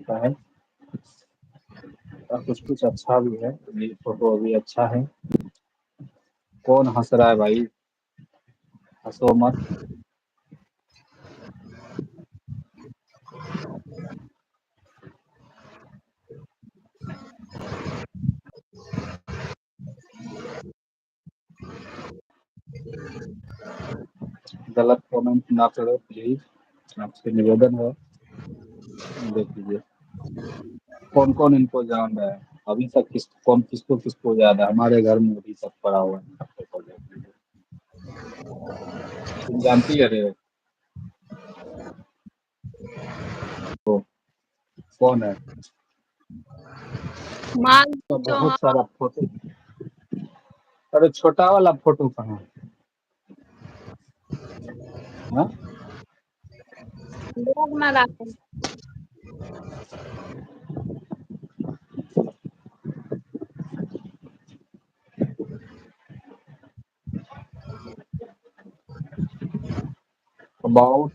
होता है। और कुछ-कुछ अच्छा भी है, ये फ़ोटो अभी अच्छा है। कौन हँस रहा है भाई? हँसो मत। गलत कमेंट ना करो प्लीज़, आपसे निवेदन है। देख लीजिए, कौन-कौन इनको जान रहा है? अभी तक कौन किसको याद है? हमारे घर में अभी तक पड़ा हुआ है इनका फ़ोटो, देख लीजिए। तुम जानती है रे? वो कौन है? तो मालती बहुत चौहान। सारा फ़ोटो। अरे छोटा वाला फ़ोटो कहाँ है? हाँ? लोग ना रखें। अबाउट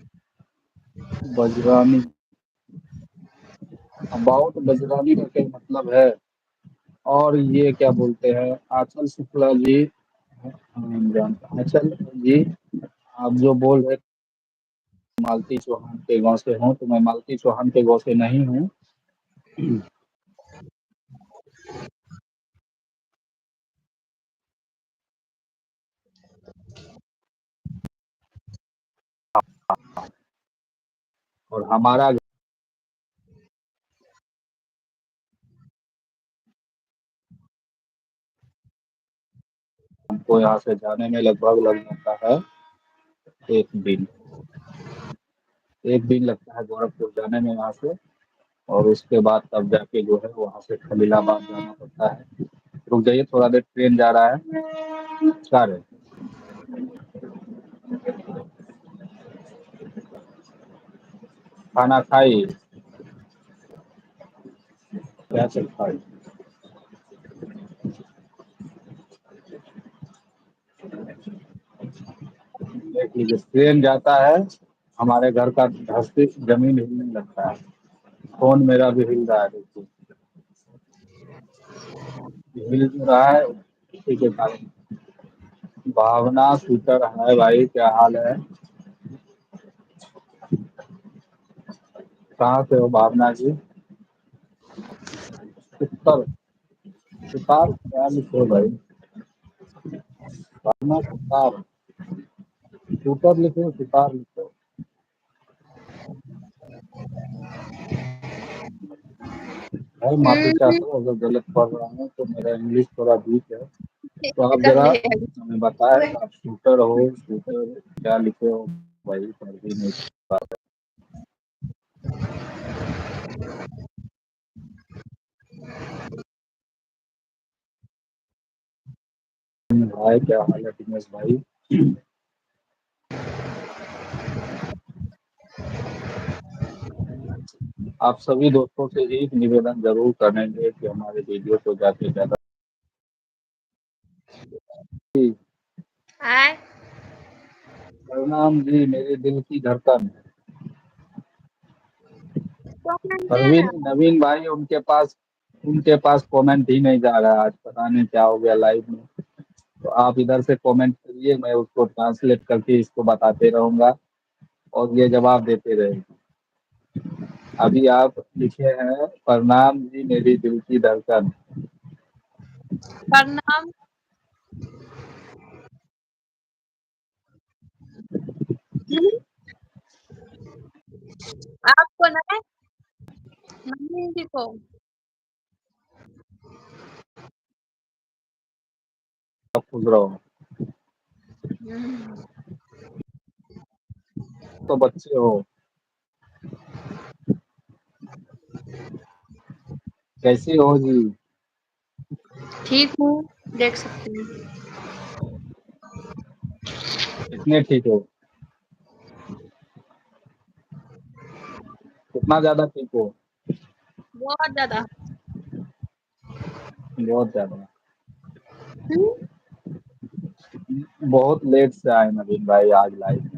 बजरानी। अबाउट बजरानी का क्या मतलब है? और ये क्या बोलते हैं, आंचल शुक्ला जी। जानता आंचल जी, आप जो बोल रहे मालती चौहान के गांव से हूँ, तो मैं मालती चौहान के गांव से नहीं हूँ। और हमारा हमको यहाँ से जाने में लगभग लग जाता है 1 दिन। 1 दिन लगता है गोरखपुर जाने में यहाँ से। और उसके बाद तब जाके जो है वहाँ से खलीलाबाद जाना पड़ता है। रुक जाइए थोड़ा देर, ट्रेन जा रहा है। क्या रे? खाना खाई? क्या चल खाई? देख लीजिए, ट्रेन जाता है, हमारे घर का धरती जमीन हिलने लगता है। फोन मेरा भी हिल रहा है, देखिए हिल जो रहा है इसी के कारण। भावना शूटर है भाई, क्या हाल है? कहाँ से हो भावना जी? उत्तर सितार क्या लिखो भाई? भावना सितार, शूटर लिखो सितार लिखो। भाई माफी चाहता हूँ अगर गलत पढ़ रहा हूँ, तो मेरा इंग्लिश थोड़ा वीक है। तो आप कर जरा ले। हमें बताएं, आप शूटर हो, शूटर क्या लिखे हो भाई? पढ़ भी नहीं भाई, क्या हाल है दिनेश भाई? आप सभी दोस्तों से एक निवेदन जरूर करेंगे कि हमारे वीडियो को ज़्यादा से ज़्यादा। आए प्रणाम जी, मेरे दिल की धड़कन। कमेंट दे परवीन रहा। नवीन भाई, उनके पास कमेंट ही नहीं जा रहा है आज, पता नहीं क्या हो गया लाइव में। तो आप इधर से कमेंट करिए, मैं उसको ट्रांसलेट करके इसको बताते रहूंगा और ये जवाब देते रहेंगे। अभी आप लिखे हैं, प्रणाम जी मेरी दिल की धड़कन। प्रणाम। आपको ना मम्मी जी को। आप खुश रहो। हम्म, तो बच्चे हो, कैसी हो जी? ठीक हूँ। देख सकते हैं। कितने ठीक हो? कितना ज्यादा ठीक हो? बहुत ज्यादा। बहुत ज्यादा। हम्म, बहुत लेट से आए नवीन भाई आज लाइव में।